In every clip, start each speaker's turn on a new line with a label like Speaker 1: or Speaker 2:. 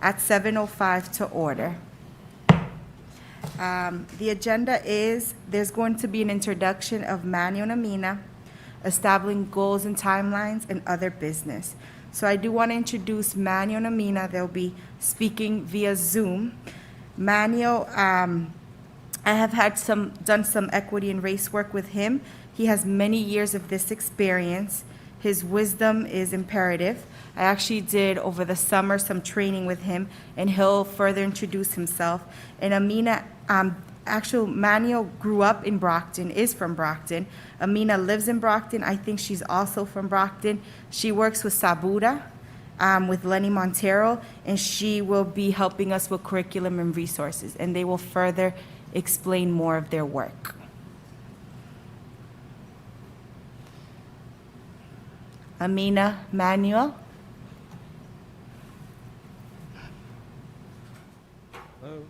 Speaker 1: at 7:05 to order. The agenda is, there's going to be an introduction of Manny and Amina, establishing goals and timelines, and other business. So I do want to introduce Manny and Amina. They'll be speaking via Zoom. Manuel, I have done some equity and race work with him. He has many years of this experience. His wisdom is imperative. I actually did over the summer some training with him, and he'll further introduce himself. And Amina, Manuel grew up in Brockton, is from Brockton. Amina lives in Brockton. I think she's also from Brockton. She works with Sabuda, with Lenny Montero, and she will be helping us with curriculum and resources, and they will further explain more of their work. Amina, Manuel.
Speaker 2: Hello.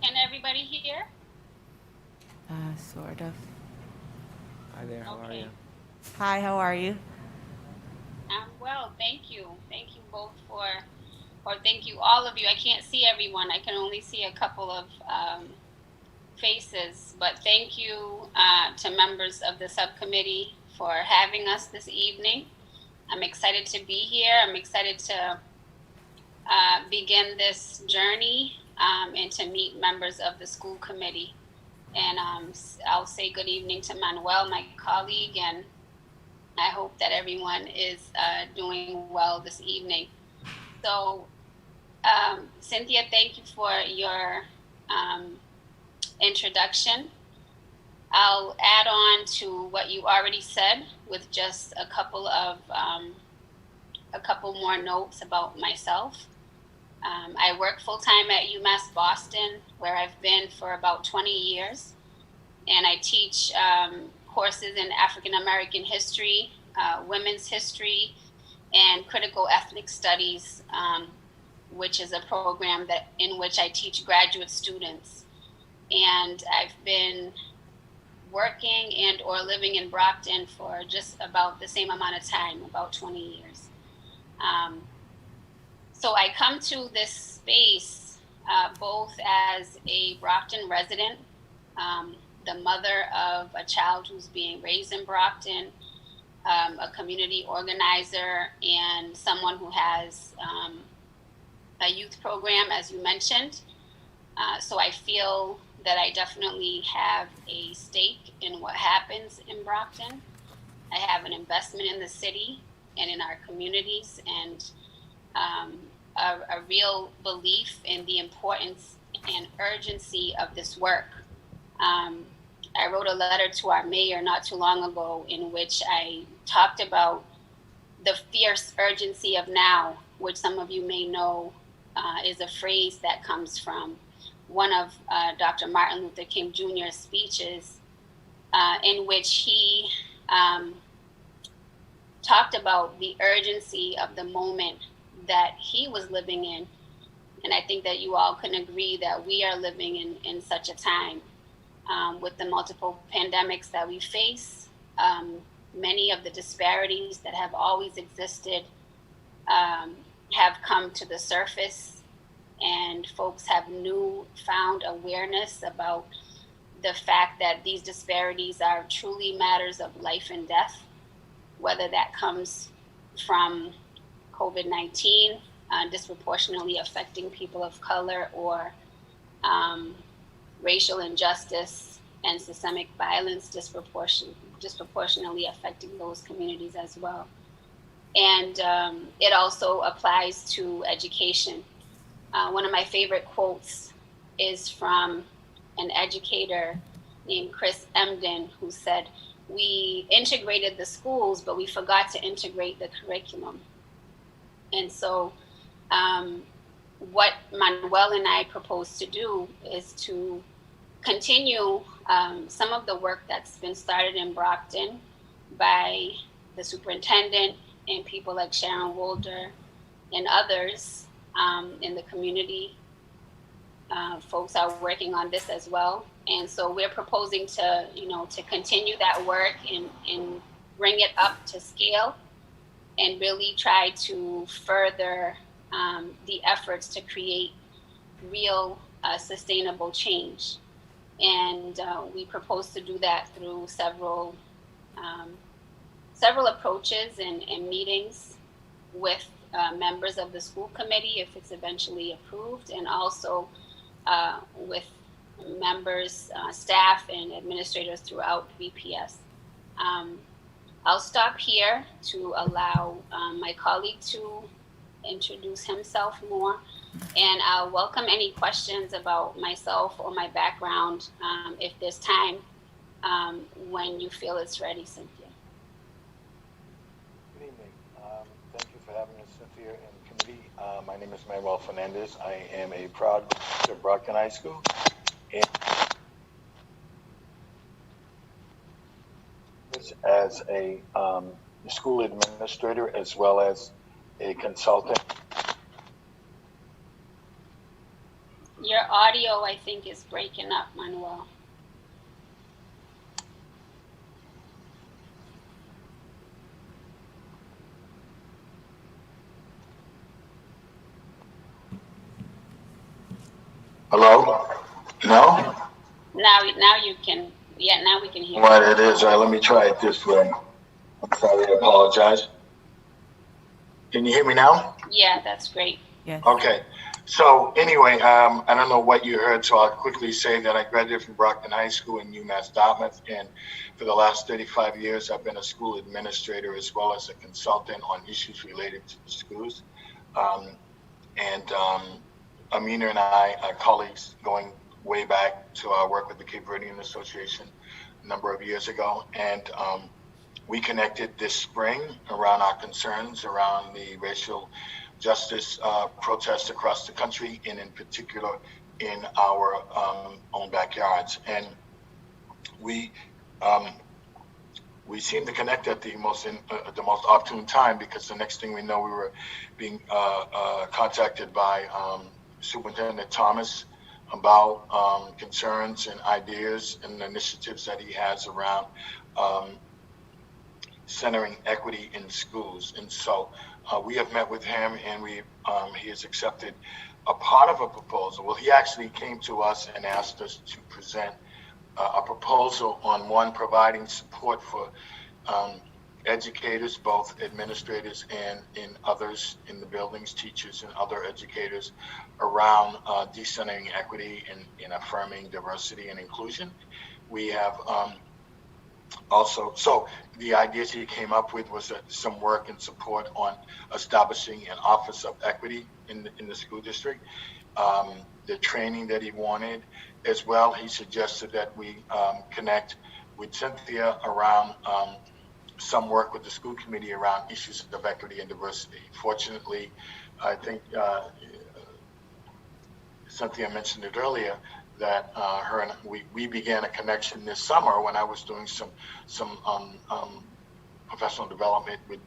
Speaker 3: Can everybody hear?
Speaker 1: Sort of.
Speaker 2: Hi there, how are you?
Speaker 1: Hi, how are you?
Speaker 3: I'm well, thank you. Thank you both thank you all of you. I can't see everyone. I can only see a couple of faces, but thank you to members of the subcommittee for having us this evening. I'm excited to be here. I'm excited to begin this journey and to meet members of the school committee. And I'll say good evening to Manuel, my colleague, and I hope that everyone is doing well this evening. So, Cynthia, thank you for your introduction. I'll add on to what you already said with just a couple more notes about myself. I work full-time at UMass Boston, where I've been for about 20 years, and I teach courses in African American history, women's history, and critical ethnic studies, which is a program in which I teach graduate students. And I've been working and or living in Brockton for just about the same amount of time, about 20 years. So I come to this space both as a Brockton resident, the mother of a child who's being raised in Brockton, a community organizer, and someone who has a youth program, as you mentioned. So I feel that I definitely have a stake in what happens in Brockton. I have an investment in the city and in our communities, and a real belief in the importance and urgency of this work. I wrote a letter to our mayor not too long ago in which I talked about the fierce urgency of now, which some of you may know is a phrase that comes from one of Dr. Martin Luther King Jr.'s speeches, in which he talked about the urgency of the moment that he was living in. And I think that you all can agree that we are living in such a time with the multiple pandemics that we face. Many of the disparities that have always existed have come to the surface, and folks have newfound awareness about the fact that these disparities are truly matters of life and death, whether that comes from COVID-19 disproportionately affecting people of color, or racial injustice and systemic violence disproportionately affecting those communities as well. And it also applies to education. One of my favorite quotes is from an educator named Chris Emden, who said, "We integrated the schools, but we forgot to integrate the curriculum." And so what Manuel and I propose to do is to continue some of the work that's been started in Brockton by the superintendent and people like Sharon Wolder and others in the community. Folks are working on this as well. And so we're proposing to, to continue that work and bring it up to scale and really try to further the efforts to create real sustainable change. And we propose to do that through several approaches and meetings with members of the school committee if it's eventually approved, and also with members, staff, and administrators throughout BPS. I'll stop here to allow my colleague to introduce himself more, and I'll welcome any questions about myself or my background if there's time when you feel it's ready, Cynthia.
Speaker 4: Good evening. Thank you for having us, Cynthia, and committee. My name is Manuel Fernandez. I am a proud graduate of Brockton High School. And as a school administrator as well as a consultant.
Speaker 3: Your audio, I think, is breaking up, Manuel.
Speaker 4: Hello? No?
Speaker 3: Now you can. Yeah, now we can hear.
Speaker 4: What it is, all right, let me try it this way. I'm sorry, I apologize. Can you hear me now?
Speaker 3: Yeah, that's great.
Speaker 1: Yes.
Speaker 4: Okay. So anyway, I don't know what you heard, so I'll quickly say that I graduated from Brockton High School in UMass Dartmouth, and for the last 35 years, I've been a school administrator as well as a consultant on issues related to the schools. Amina and I are colleagues going way back to our work with the Cape Verdean Association a number of years ago, and we connected this spring around our concerns around the racial justice protests across the country, and in particular in our own backyards. And we seemed to connect at the most opportune time, because the next thing we know, we were being contacted by Superintendent Thomas about concerns and ideas and initiatives that he has around centering equity in schools. And so we have met with him, and he has accepted a part of a proposal. Well, he actually came to us and asked us to present a proposal on providing support for educators, both administrators and in others in the buildings, teachers and other educators, around decentering equity and affirming diversity and inclusion. We have also, so the ideas he came up with was some work and support on establishing an Office of Equity in the school district. The training that he wanted as well, he suggested that we connect with Cynthia around some work with the school committee around issues of equity and diversity. Fortunately, I think Cynthia mentioned it earlier, that her and we began a connection this summer when I was doing some professional development with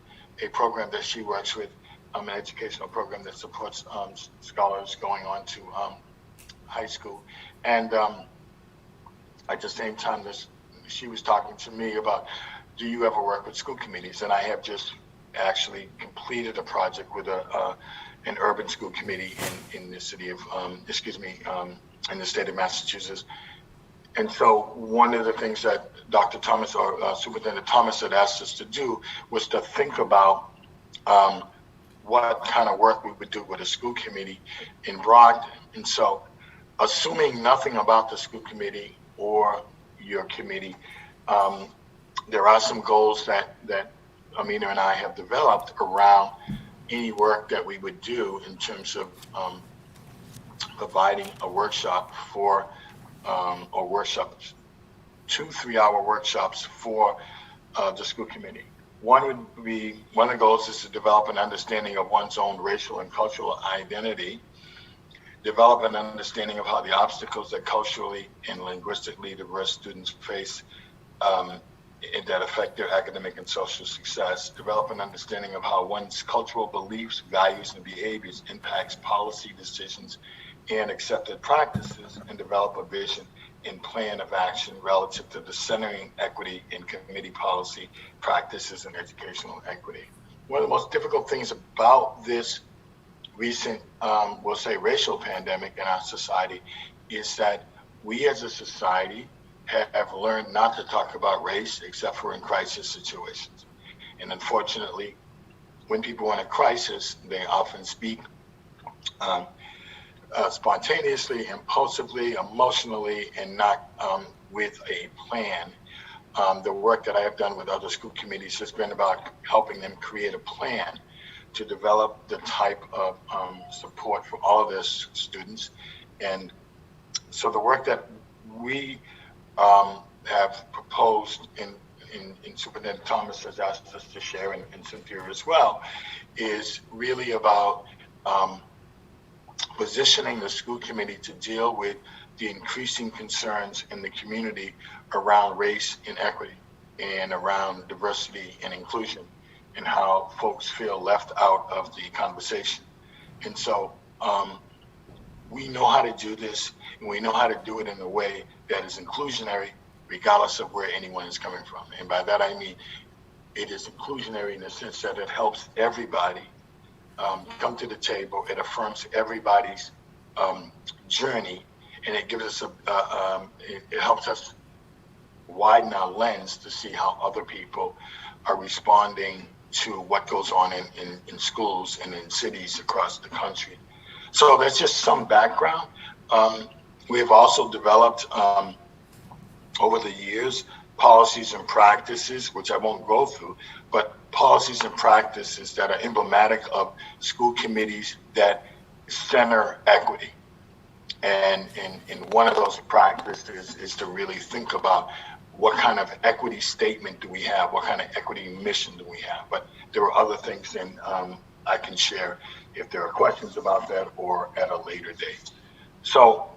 Speaker 4: a program that she works with, an educational program that supports scholars going on to high school. And at the same time, she was talking to me about, do you ever work with school committees? And I have just actually completed a project with an urban school committee in the city of, in the state of Massachusetts. And so one of the things that Dr. Thomas or Superintendent Thomas had asked us to do was to think about what kind of work we would do with a school committee in Brockton. And so, assuming nothing about the school committee or your committee, there are some goals that Amina and I have developed around any work that we would do in terms of providing a workshop for, or workshops, 2 3-hour workshops for the school committee. One of the goals is to develop an understanding of one's own racial and cultural identity, develop an understanding of how the obstacles that culturally and linguistically diverse students face that affect their academic and social success, develop an understanding of how one's cultural beliefs, values, and behaviors impacts policy decisions and accepted practices, and develop a vision and plan of action relative to the centering equity in committee policy practices and educational equity. One of the most difficult things about this recent, we'll say, racial pandemic in our society is that we as a society have learned not to talk about race except for in crisis situations. And unfortunately, when people are in a crisis, they often speak um, spontaneously, impulsively, emotionally, and not with a plan. The work that I have done with other school committees has been about helping them create a plan to develop the type of support for all of their students. And so the work that we have proposed in Superintendent Thomas has asked us to share, and Cynthia as well, is really about positioning the school committee to deal with the increasing concerns in the community around race and equity and around diversity and inclusion and how folks feel left out of the conversation. And so we know how to do this, and we know how to do it in a way that is inclusionary regardless of where anyone is coming from. And by that I mean it is inclusionary in the sense that it helps everybody come to the table. It affirms everybody's journey, and it gives us it helps us widen our lens to see how other people are responding to what goes on in schools and in cities across the country. So that's just some background. We have also developed over the years policies and practices, which I won't go through, but policies and practices that are emblematic of school committees that center equity. And one of those practices is to really think about what kind of equity statement do we have? What kind of equity mission do we have? But there are other things, and I can share if there are questions about that or at a later date. So,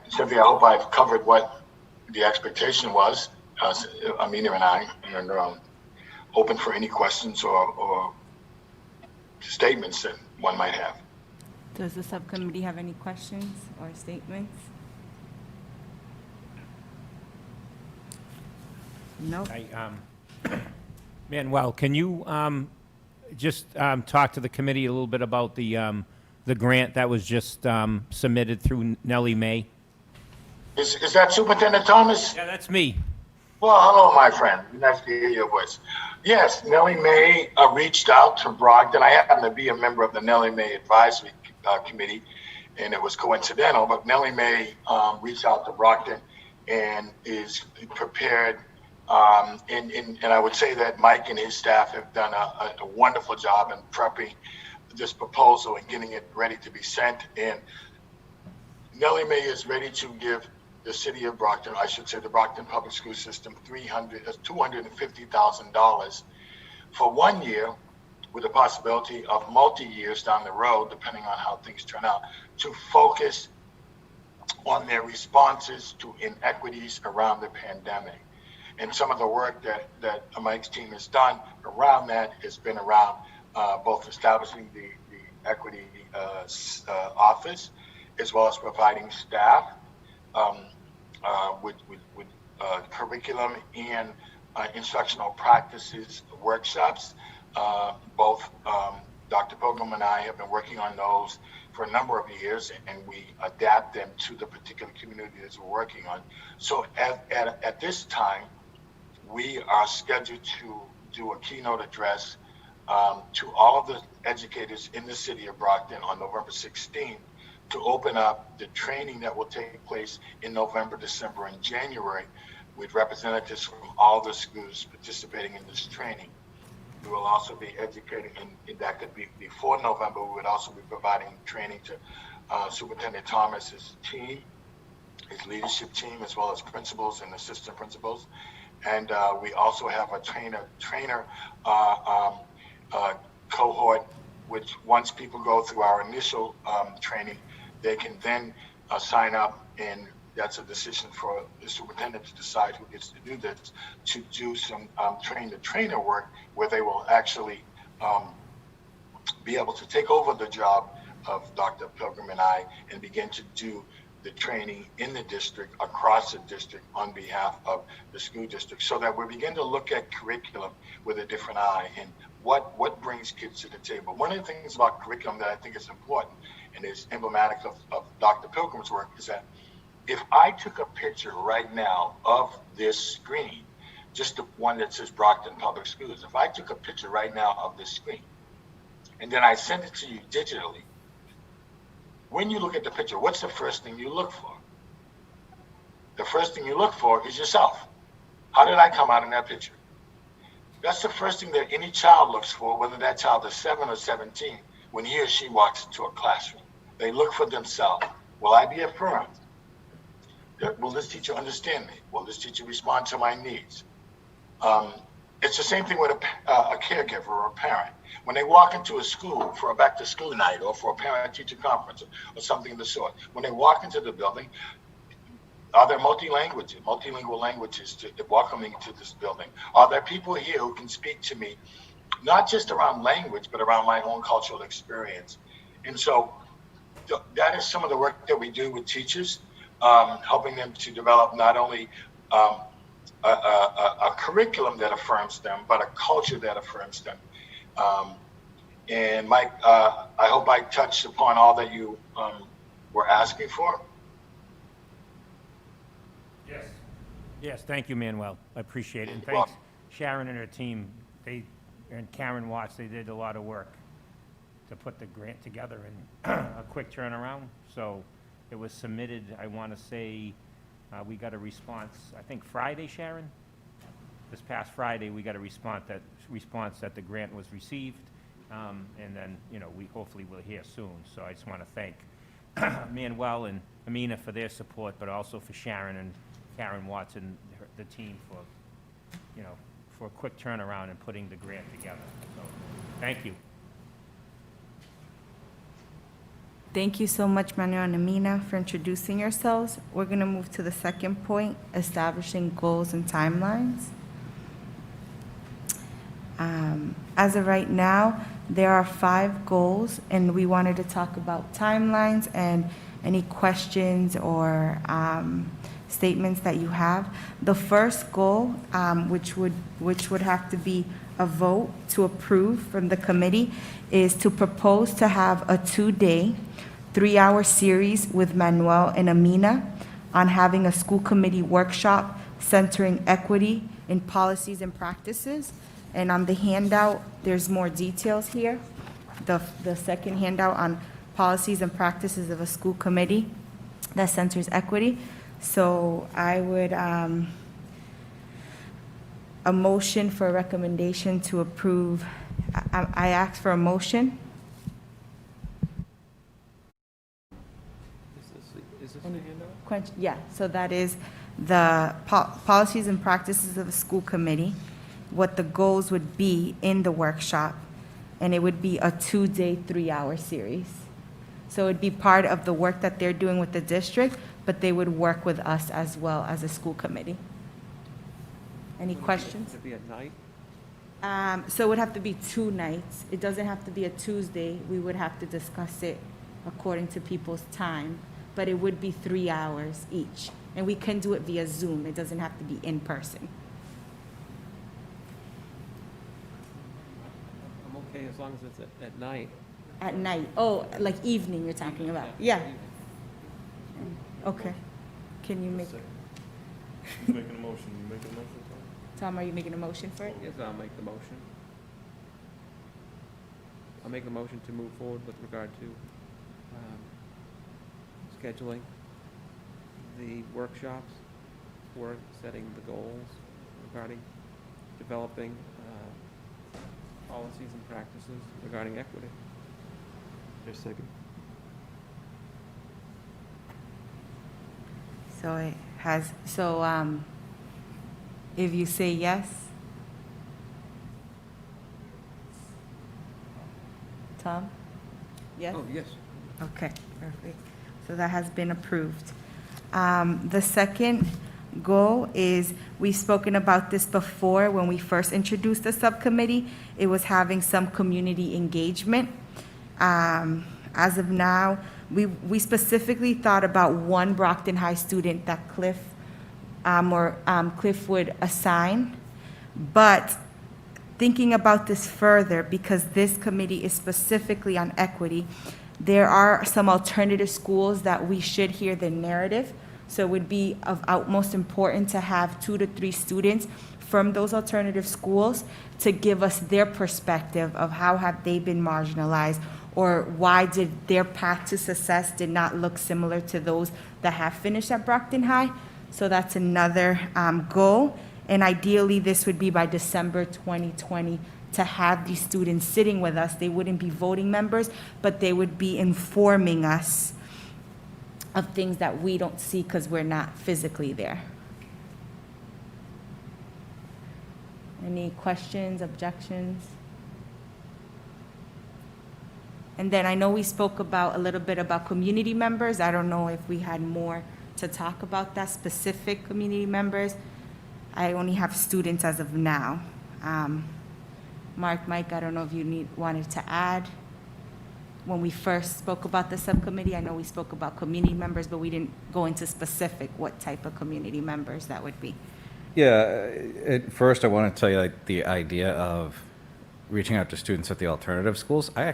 Speaker 4: Cynthia, I hope I've covered what the expectation was, Amina and I, and open for any questions or statements that one might have.
Speaker 1: Does the subcommittee have any questions or statements? No.
Speaker 2: Manuel, can you just talk to the committee a little bit about the grant that was just submitted through Nellie Mae?
Speaker 4: Is that Superintendent Thomas?
Speaker 2: Yeah, that's me.
Speaker 4: Well, hello, my friend. Nice to hear your voice. Yes, Nellie Mae reached out to Brockton. I happen to be a member of the Nellie Mae Advisory Committee, and it was coincidental, but Nellie Mae reached out to Brockton and is prepared. And I would say that Mike and his staff have done a wonderful job in prepping this proposal and getting it ready to be sent. And Nellie Mae is ready to give the city of Brockton, I should say the Brockton Public School System, $250,000 for 1 year, with the possibility of multi-years down the road, depending on how things turn out, to focus on their responses to inequities around the pandemic. And some of the work that Mike's team has done around that has been around both establishing the equity office, as well as providing staff with curriculum and instructional practices workshops. Both Dr. Pilgrim and I have been working on those for a number of years, and we adapt them to the particular communities we're working on. So at this time, we are scheduled to do a keynote address to all of the educators in the city of Brockton on November 16th to open up the training that will take place in November, December, and January with representatives from all the schools participating in this training. We will also be educating, and that could be before November. We would also be providing training to Superintendent Thomas's team, his leadership team, as well as principals and assistant principals. And we also have a trainer cohort, which once people go through our initial training, they can then sign up, and that's a decision for the superintendent to decide who gets to do this, to do some train-the-trainer work where they will actually be able to take over the job of Dr. Pilgrim and I and begin to do the training in the district, across the district, on behalf of the school district, so that we begin to look at curriculum with a different eye. And what brings kids to the table. One of the things about curriculum that I think is important and is emblematic of Dr. Pilgrim's work is that if I took a picture right now of this screen, just the one that says Brockton Public Schools, if I took a picture right now of this screen and then I send it to you digitally, when you look at the picture, what's the first thing you look for? The first thing you look for is yourself. How did I come out in that picture? That's the first thing that any child looks for, whether that child is 7 or 17, when he or she walks into a classroom. They look for themselves. Will I be affirmed? Will this teacher understand me? Will this teacher respond to my needs? It's the same thing with a caregiver or a parent. When they walk into a school for a back-to-school night or for a parent-teacher conference or something of the sort, when they walk into the building, are there multilingual languages welcoming to this building? Are there people here who can speak to me, not just around language, but around my own cultural experience? And so that is some of the work that we do with teachers, helping them to develop not only a curriculum that affirms them, but a culture that affirms them. And Mike, I hope I touched upon all that you were asking for.
Speaker 2: Yes. Yes, thank you, Manuel. I appreciate it. And
Speaker 4: You're
Speaker 2: thanks,
Speaker 4: welcome.
Speaker 2: Sharon and her team. And Karen Watts, they did a lot of work to put the grant together in a quick turnaround. So it was submitted, I want to say, we got a response, I think Friday, Sharon? This past Friday, we got a response that the grant was received. And then, we hopefully will hear soon. So I just want to thank Manuel and Amina for their support, but also for Sharon and Karen Watts and the team for, for a quick turnaround and putting the grant together. So, thank you.
Speaker 1: Thank you so much, Manuel and Amina, for introducing yourselves. We're going to move to the second point, establishing goals and timelines. As of right now, there are 5 goals, and we wanted to talk about timelines and any questions or statements that you have. The first goal, which would have to be a vote to approve from the committee, is to propose to have a 2-day, 3-hour series with Manuel and Amina on having a school committee workshop centering equity in policies and practices. And on the handout, there's more details here. The second handout on policies and practices of a school committee that centers equity. So I would, a motion for a recommendation to approve. I ask for a motion.
Speaker 5: Is this the handout?
Speaker 1: Yeah, so that is the policies and practices of a school committee, what the goals would be in the workshop, and it would be a 2-day, 3-hour series. So it'd be part of the work that they're doing with the district, but they would work with us as well as a school committee. Any questions?
Speaker 5: Would it be at night?
Speaker 1: So it would have to be 2 nights. It doesn't have to be a Tuesday. We would have to discuss it according to people's time, but it would be 3 hours each. And we can do it via Zoom. It doesn't have to be in person.
Speaker 5: I'm okay as long as it's at night.
Speaker 1: At night. Oh, like evening you're talking about? Yeah. Okay. Can you make,
Speaker 6: Who's making a motion? You making a motion,
Speaker 1: Tom, are you making a motion for it?
Speaker 5: Yes, I'll make the motion. I'll make the motion to move forward with regard to scheduling the workshops for setting the goals regarding developing policies and practices regarding equity. Just a second.
Speaker 1: So it has, if you say yes? Tom? Yes?
Speaker 5: Oh, yes.
Speaker 1: Okay, perfect. So that has been approved. The second goal is, we've spoken about this before when we first introduced the subcommittee. It was having some community engagement. As of now, we specifically thought about one Brockton High student that Cliff would assign, but thinking about this further, because this committee is specifically on equity, there are some alternative schools that we should hear the narrative. So it would be of utmost importance to have 2 to 3 students from those alternative schools to give us their perspective of how have they been marginalized, or why did their path to success did not look similar to those that have finished at Brockton High. So that's another goal. And ideally, this would be by December 2020 to have these students sitting with us. They wouldn't be voting members, but they would be informing us of things that we don't see because we're not physically there. Any questions, objections? And then I know we spoke about a little bit about community members. I don't know if we had more to talk about that, specific community members. I only have students as of now. Mark, Mike, I don't know if you wanted to add. When we first spoke about the subcommittee, I know we spoke about community members, but we didn't go into specific what type of community members that would be.
Speaker 7: Yeah, at first I want to tell you, like, the idea of reaching out to students at the alternative schools, I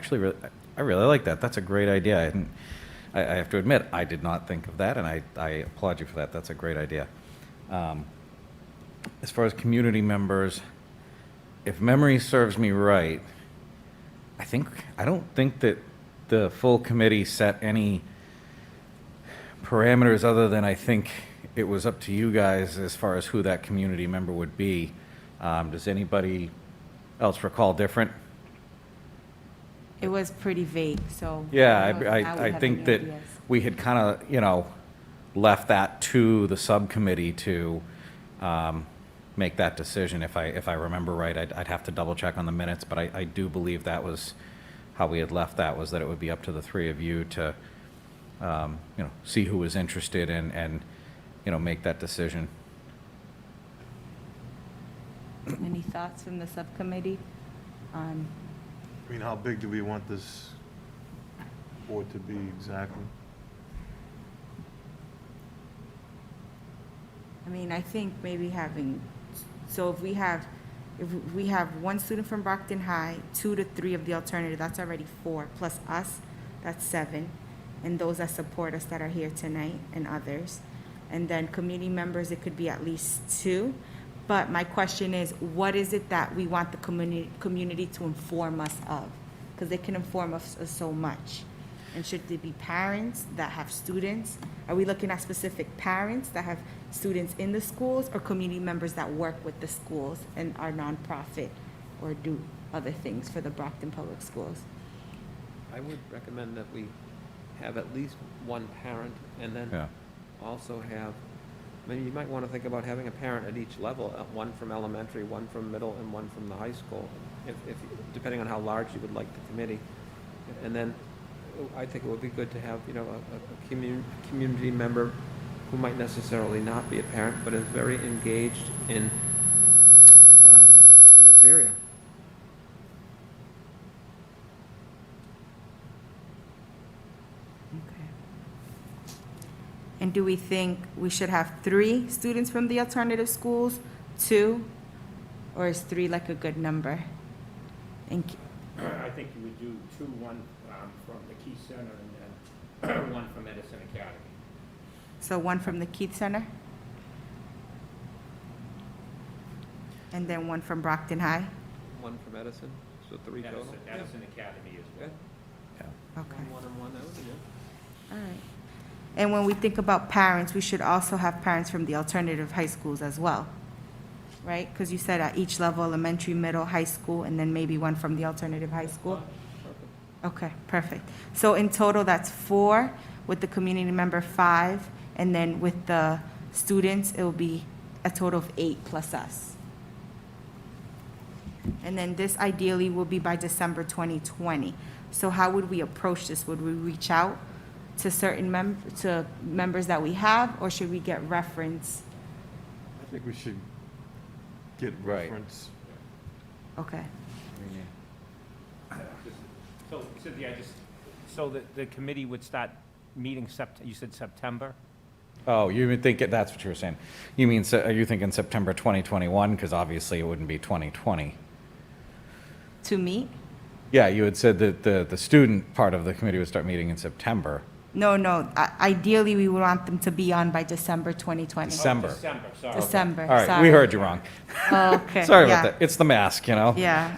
Speaker 7: really like that. That's a great idea. I have to admit, I did not think of that, and I applaud you for that. That's a great idea. As far as community members, if memory serves me right, I don't think that the full committee set any parameters other than I think it was up to you guys as far as who that community member would be. Does anybody else recall different?
Speaker 1: It was pretty vague, so.
Speaker 7: Yeah,
Speaker 1: I don't know if Al would
Speaker 7: I
Speaker 1: have
Speaker 7: think
Speaker 1: any
Speaker 7: that
Speaker 1: ideas.
Speaker 7: we had kind of, left that to the subcommittee to make that decision. If I remember right, I'd have to double check on the minutes, but I do believe that was how we had left that, was that it would be up to the 3 of you to, see who was interested and make that decision.
Speaker 1: Any thoughts from the subcommittee on?
Speaker 6: I mean, how big do we want this board to be exactly?
Speaker 1: I mean, I think maybe having, so if we have 1 student from Brockton High, 2 to 3 of the alternative, that's already 4, plus us, that's 7. And those that support us that are here tonight and others. And then community members, it could be at least 2. But my question is, what is it that we want the community to inform us of? Because they can inform us of so much. And should there be parents that have students? Are we looking at specific parents that have students in the schools, or community members that work with the schools and are nonprofit or do other things for the Brockton Public Schools?
Speaker 5: I would recommend that we have at least one parent, and then
Speaker 7: Yeah.
Speaker 5: also have, maybe you might want to think about having a parent at each level, one from elementary, one from middle, and one from the high school, if depending on how large you would like the committee. And then I think it would be good to have, a community member who might necessarily not be a parent, but is very engaged in this area.
Speaker 1: Okay. And do we think we should have 3 students from the alternative schools, 2, or is 3 like a good number? And
Speaker 2: I think you would do 2, 1 from the Key Center, and then 1 from Edison Academy.
Speaker 1: so 1 from the Keith Center? And then 1 from Brockton High?
Speaker 5: One from Edison, so 3 total.
Speaker 2: Edison Academy as well.
Speaker 5: Yeah.
Speaker 1: Okay.
Speaker 5: One and one, that would be good.
Speaker 1: All right. And when we think about parents, we should also have parents from the alternative high schools as well, right? Because you said at each level, elementary, middle, high school, and then maybe 1 from the alternative high school? Okay, perfect. So in total, that's 4, with the community member 5, and then with the students, it will be a total of 8 plus us. And then this ideally will be by December 2020. So how would we approach this? Would we reach out to certain members that we have, or should we get reference?
Speaker 6: I think we should get
Speaker 7: Right.
Speaker 6: reference.
Speaker 1: Okay.
Speaker 2: So, Cynthia, so the committee would start meeting you said September?
Speaker 7: Oh, you would think that's what you were saying. You mean, are you thinking September 2021? Because obviously it wouldn't be 2020.
Speaker 1: to meet?
Speaker 7: Yeah, you had said that the student part of the committee would start meeting in September.
Speaker 1: No. Ideally, we would want them to be on by December 2020.
Speaker 7: December.
Speaker 2: December, sorry.
Speaker 1: December,
Speaker 7: All right, we
Speaker 1: sorry.
Speaker 7: heard you wrong.
Speaker 1: Okay.
Speaker 7: Sorry
Speaker 1: yeah.
Speaker 7: about that. It's the mask, you know?
Speaker 1: Yeah.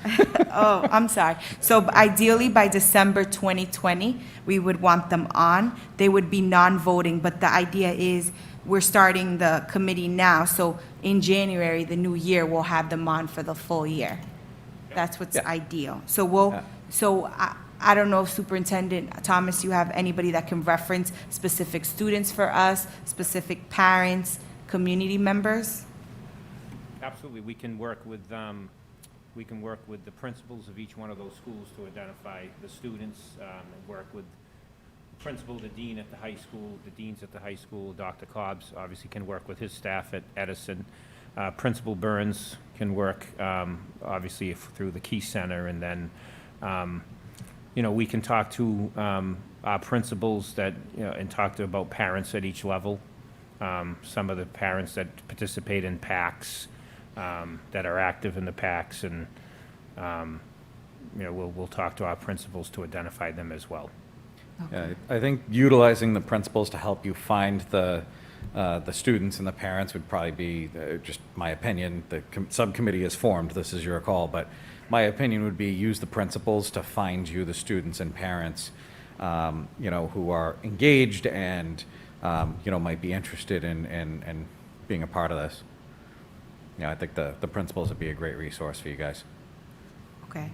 Speaker 1: Oh, I'm sorry. So ideally, by December 2020, we would want them on. They would be non-voting, but the idea is we're starting the committee now, so in January, the new year, we'll have them on for the full year. That's what's
Speaker 7: Yeah.
Speaker 1: ideal. So
Speaker 7: Yeah.
Speaker 1: I don't know, if Superintendent Thomas, you have anybody that can reference specific students for us, specific parents, community members?
Speaker 2: Absolutely, we can work with the principals of each one of those schools to identify the students, and work with the principal, the dean at the high school, the deans at the high school. Dr. Cobbs obviously can work with his staff at Edison. Principal Burns can work, obviously, through the Key Center, and then, we can talk to our principals that, and talk to about parents at each level. Some of the parents that participate in PACs, that are active in the PACs, and, we'll talk to our principals to identify them as well.
Speaker 7: Yeah, I think utilizing the principals to help you find the students and the parents would probably be, just my opinion. The subcommittee is formed, this is your call, but my opinion would be use the principals to find you the students and parents, who are engaged and, might be interested in being a part of this. I think the principals would be a great resource for you guys.
Speaker 1: Okay.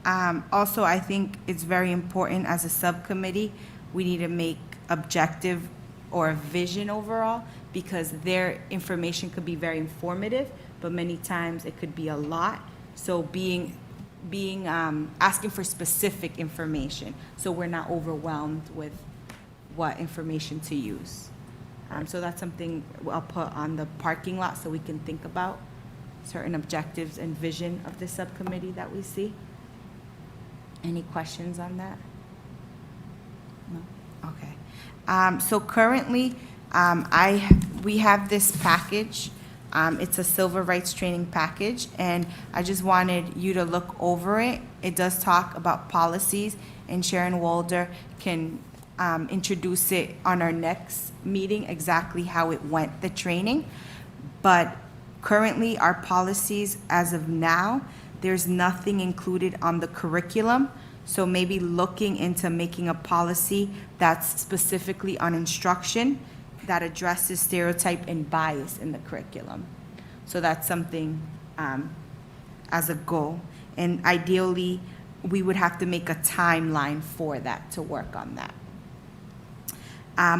Speaker 1: Also, I think it's very important as a subcommittee, we need to make objective or a vision overall, because their information could be very informative, but many times it could be a lot. So asking for specific information, so we're not overwhelmed with what information to use. So that's something I'll put on the parking lot so we can think about certain objectives and vision of the subcommittee that we see. Any questions on that? No? Okay. So currently, we have this package. It's a civil rights training package, and I just wanted you to look over it. It does talk about policies, and Sharon Walder can introduce it on our next meeting, exactly how it went, the training. But currently, our policies, as of now, there's nothing included on the curriculum. So maybe looking into making a policy that's specifically on instruction that addresses stereotype and bias in the curriculum. So that's something as a goal. And ideally, we would have to make a timeline for that, to work on that.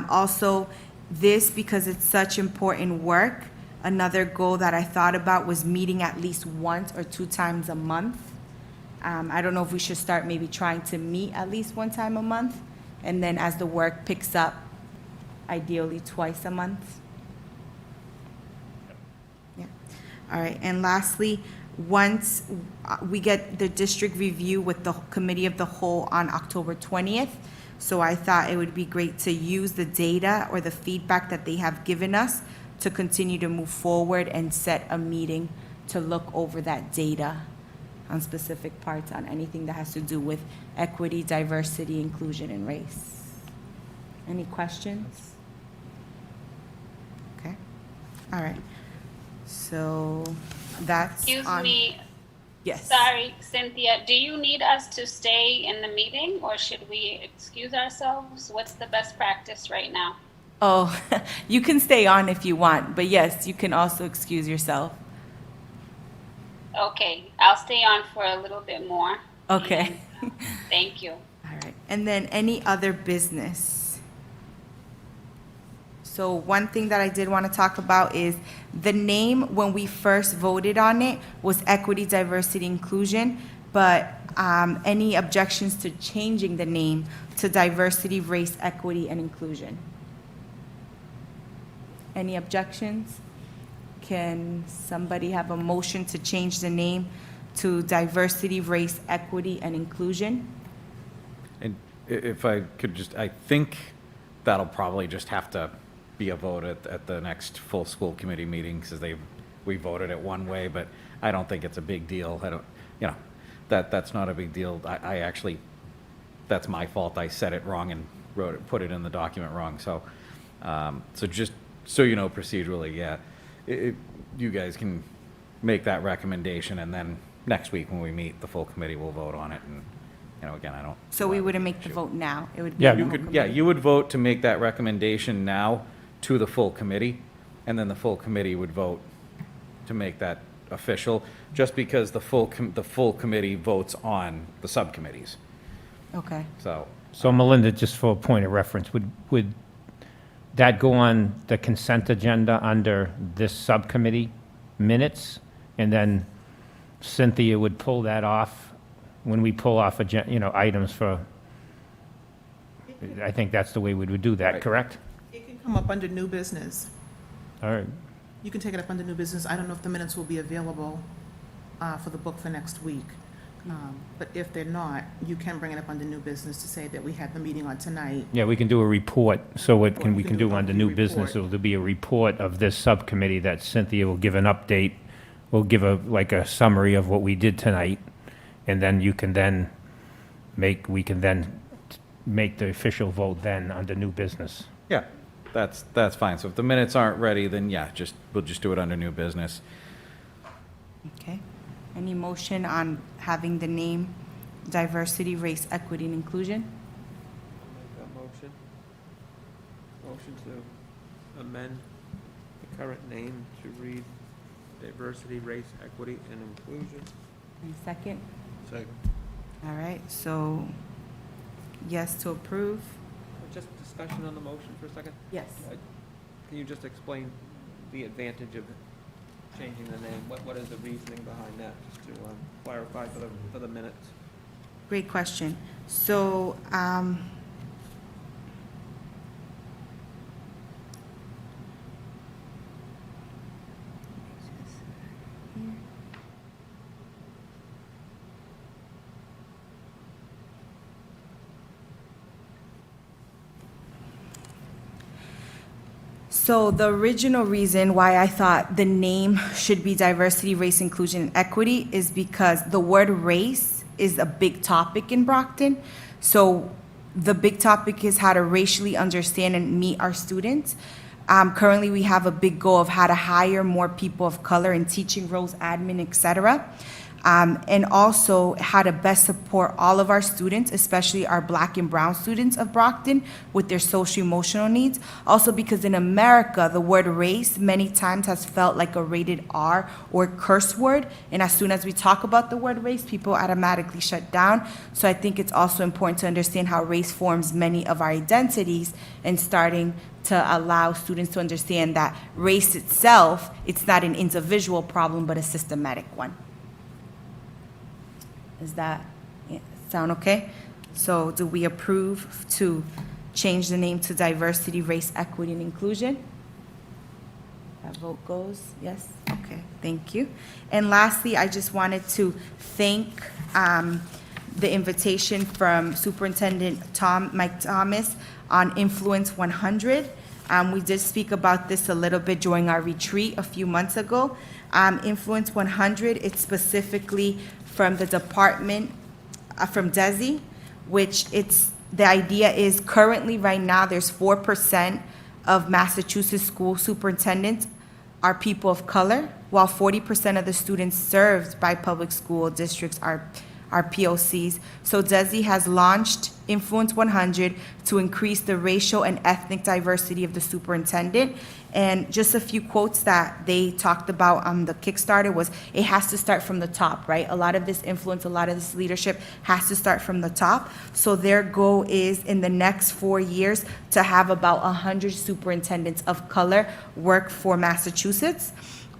Speaker 1: Also, this, because it's such important work, another goal that I thought about was meeting at least once or 2 times a month. I don't know if we should start maybe trying to meet at least 1 time a month, and then as the work picks up, ideally twice a month. Yeah. All right. And lastly, once we get the district review with the committee of the whole on October 20th, so I thought it would be great to use the data or the feedback that they have given us to continue to move forward and set a meeting to look over that data on specific parts, on anything that has to do with equity, diversity, inclusion, and race. Any questions? Okay. All right. So that's
Speaker 3: Excuse
Speaker 1: on.
Speaker 3: me,
Speaker 1: Yes.
Speaker 3: sorry, Cynthia, do you need us to stay in the meeting, or should we excuse ourselves? What's the best practice right now?
Speaker 1: Oh, you can stay on if you want, but yes, you can also excuse yourself.
Speaker 3: Okay, I'll stay on for a little bit more.
Speaker 1: Okay.
Speaker 3: Thank you.
Speaker 1: All right. And then any other business? So one thing that I did want to talk about is the name, when we first voted on it, was Equity, Diversity, Inclusion, but any objections to changing the name to Diversity, Race, Equity, and Inclusion? Any objections? Can somebody have a motion to change the name to Diversity, Race, Equity, and Inclusion?
Speaker 7: And if I could just, I think that'll probably just have to be a vote at the next full school committee meeting, because we voted it one way, but I don't think it's a big deal. that's not a big deal. I actually, that's my fault. I said it wrong and put it in the document wrong. So, so just so you know procedurally, yeah, you guys can make that recommendation, and then next week when we meet, the full committee will vote on it. And, you know, again, I don't.
Speaker 1: So we wouldn't make the vote now? It would be.
Speaker 2: Yeah,
Speaker 1: the
Speaker 2: you
Speaker 1: whole
Speaker 7: Yeah,
Speaker 1: committee?
Speaker 7: you would vote to make that recommendation now to the full committee, and then the full committee would vote to make that official, just because the full committee votes on the subcommittees.
Speaker 1: Okay.
Speaker 7: So,
Speaker 2: So Melinda, just for a point of reference, would that go on the consent agenda under this subcommittee minutes? And then Cynthia would pull that off when we pull off, items for, I think that's the way we would do that,
Speaker 7: Right.
Speaker 2: correct?
Speaker 8: It can come up under new business.
Speaker 2: All right.
Speaker 8: You can take it up under new business. I don't know if the minutes will be available for the book for next week. But if they're not, you can bring it up under new business to say that we had the meeting on tonight.
Speaker 2: Yeah, we can do a report, so we can
Speaker 8: You can
Speaker 2: do
Speaker 8: do a
Speaker 2: under new
Speaker 8: monthly
Speaker 2: business,
Speaker 8: report.
Speaker 2: there'll be a report of this subcommittee that Cynthia will give an update, will give a summary of what we did tonight, and then we can then make the official vote then under new business.
Speaker 7: yeah, that's fine. So if the minutes aren't ready, then yeah, we'll just do it under new business.
Speaker 1: Okay. Any motion on having the name Diversity, Race, Equity, and Inclusion?
Speaker 5: I'll make that motion. Motion to amend the current name to read Diversity, Race, Equity, and Inclusion.
Speaker 1: Any second?
Speaker 6: Second.
Speaker 1: All right, so yes to approve?
Speaker 5: Just discussion on the motion for a second.
Speaker 1: Yes.
Speaker 5: Can you just explain the advantage of changing the name? What is the reasoning behind that, just to clarify for the minutes?
Speaker 1: Great question. So, So the original reason why I thought the name should be Diversity, Race, Inclusion, and Equity is because the word race is a big topic in Brockton. So the big topic is how to racially understand and meet our students. Currently, we have a big goal of how to hire more people of color in teaching roles, admin, et cetera. And also how to best support all of our students, especially our Black and Brown students of Brockton with their social-emotional needs. Also because in America, the word race many times has felt like a rated R or curse word. And as soon as we talk about the word race, people automatically shut down. So I think it's also important to understand how race forms many of our identities and starting to allow students to understand that race itself, it's not an individual problem, but a systematic one. Does that sound okay? So do we approve to change the name to Diversity, Race, Equity, and Inclusion? That vote goes, yes? Okay, thank you. And lastly, I just wanted to thank the invitation from Superintendent Mike Thomas on Influence 100. We did speak about this a little bit during our retreat a few months ago. Influence 100, it's specifically from the department, from DESE, which the idea is currently right now there's 4% of Massachusetts school superintendents are people of color, while 40% of the students served by public school districts are POCs. So DESE has launched Influence 100 to increase the racial and ethnic diversity of the superintendent. And just a few quotes that they talked about on the Kickstarter was, it has to start from the top, right? A lot of this influence, a lot of this leadership has to start from the top. So their goal is in the next 4 years to have about 100 superintendents of color work for Massachusetts.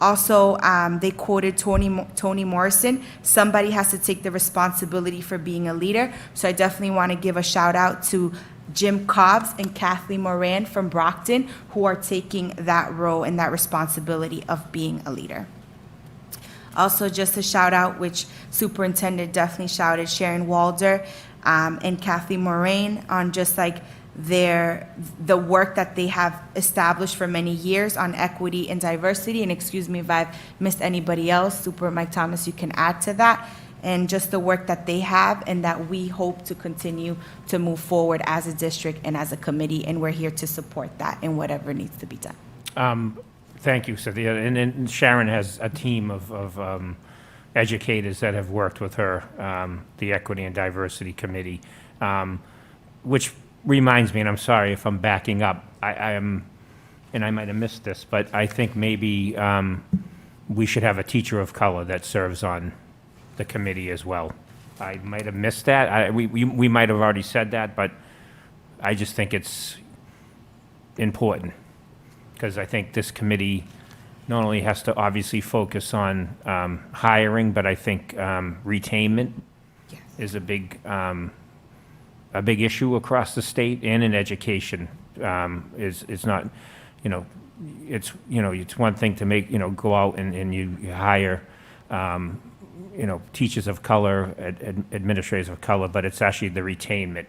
Speaker 1: Also, they quoted Toni Morrison, somebody has to take the responsibility for being a leader. So I definitely want to give a shout out to Jim Cobbs and Kathleen Moran from Brockton, who are taking that role and that responsibility of being a leader. Also, just a shout out, which Superintendent definitely shouted, Sharon Walder and Kathleen Moran on just like the work that they have established for many years on equity and diversity. And excuse me if I've missed anybody else, Super Mike Thomas, you can add to that. and just the work that they have and that we hope to continue to move forward as a district and as a committee, and we're here to support that in whatever needs to be done.
Speaker 2: Thank you, Cynthia. And Sharon has a team of educators that have worked with her, the Equity and Diversity Committee, which reminds me, and I'm sorry if I'm backing up, I am, and I might have missed this, but I think maybe we should have a teacher of color that serves on the committee as well. I might have missed that. We might have already said that, but I just think it's important, because I think this committee not only has to obviously focus on hiring, but I think retainment
Speaker 1: Yes.
Speaker 2: is a big issue across the state and in education. Is not, it's one thing to make, go out and you hire, teachers of color, administrators of color, but it's actually the retainment,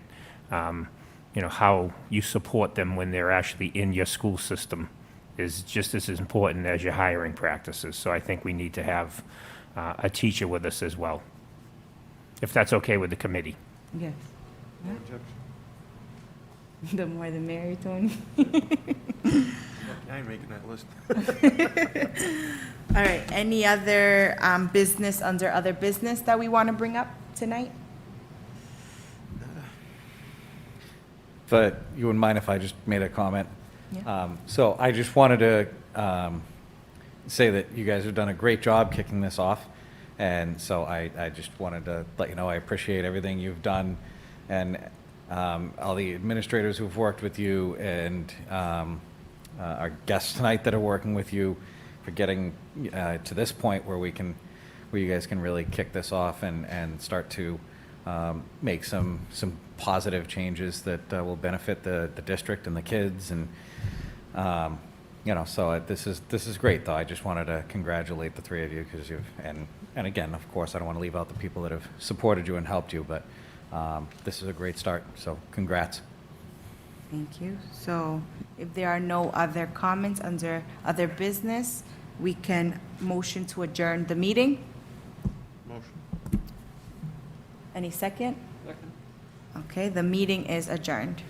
Speaker 2: how you support them when they're actually in your school system is just as important as your hiring practices. So I think we need to have a teacher with us as well, if that's okay with the committee.
Speaker 1: Yes. The more the merrier, Tony.
Speaker 6: I ain't making that list.
Speaker 1: All right, any other business under other business that we want to bring up tonight?
Speaker 7: But you wouldn't mind if I just made a comment?
Speaker 1: Yeah.
Speaker 7: So I just wanted to say that you guys have done a great job kicking this off. And so I just wanted to let you know I appreciate everything you've done, and all the administrators who've worked with you, and our guests tonight that are working with you for getting to this point where you guys can really kick this off and start to make some positive changes that will benefit the district and the kids. And so this is great, though. I just wanted to congratulate the three of you, because and again, of course, I don't want to leave out the people that have supported you and helped you, but this is a great start, so congrats.
Speaker 1: Thank you. So if there are no other comments under other business, we can motion to adjourn the meeting.
Speaker 6: Motion.
Speaker 1: Any second?
Speaker 5: Second.
Speaker 1: Okay, the meeting is adjourned.